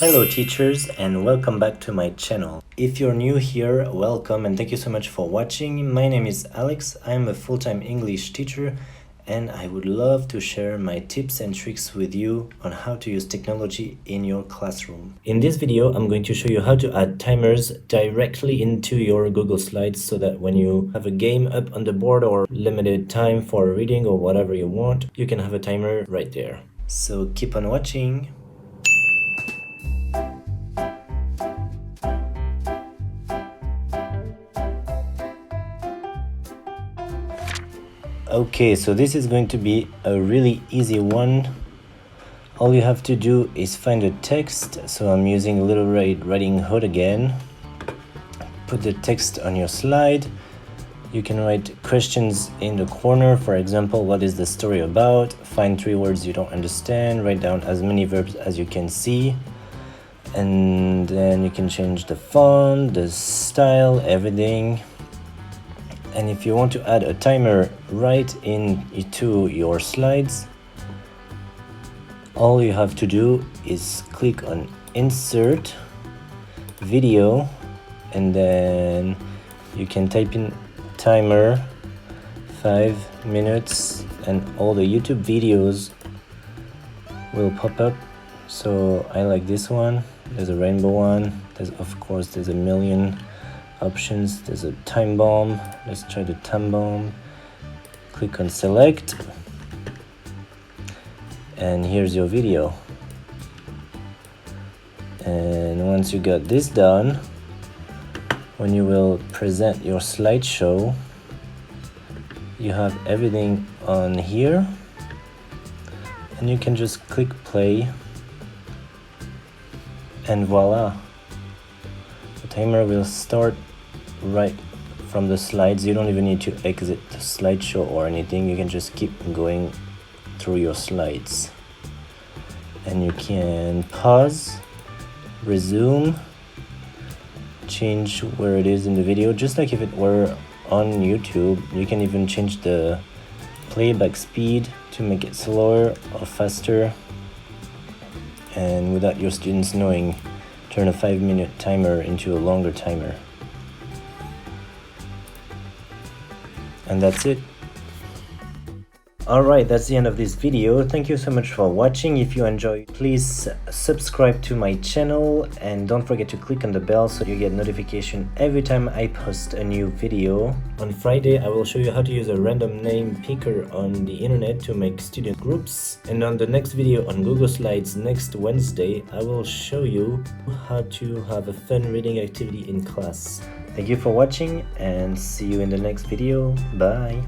Hello teachers and welcome back to my channel. If you're new here, welcome and thank you so much for watching. My name is Alex, I'm a full-time English teacher and I would love to share my tips and tricks with you on how to use technology in your classroom. In this video, I'm going to show you how to add timers directly into your Google Slides so that when you have a game up on the board or limited time for reading or whatever you want, you can have a timer right there. So keep on watching. Okay, so this is going to be a really easy one. All you have to do is find a text. So I'm using Little Red Riding Hood again. Put the text on your slide. You can write questions in the corner. For example, what is the story about? Find 3 words you don't understand. Write down as many verbs as you can see. And then you can change the font, the style, everything. And if you want to add a timer right into your slides, all you have to do is click on Insert, Video, and then you can type in timer 5 minutes and all the YouTube videos will pop up. So I like this one. There's a rainbow one. There's a million options. There's a time bomb. Let's try the time bomb. Click on select and here's your video. And once you got this done, when you will present your slideshow, you have everything on here and you can just click play and voila, the timer will start right from the slides. You don't even need to exit the slideshow or anything. You can just keep going through your slides and you can pause, resume, change where it is in the video, just like if it were on YouTube. You can even change the playback speed to make it slower or faster, and without your students knowing, turn a 5-minute timer into a longer timer. And that's it. Alright, that's the end of this video. Thank you so much for watching. If you enjoyed, please subscribe to my channel and don't forget to click on the bell so you get notification every time I post a new video. On Friday, I will show you how to use a random name picker on the internet to make student groups. And on the next video on Google Slides next Wednesday, I will show you how to have a fun reading activity in class. Thank you for watching and see you in the next video. Bye!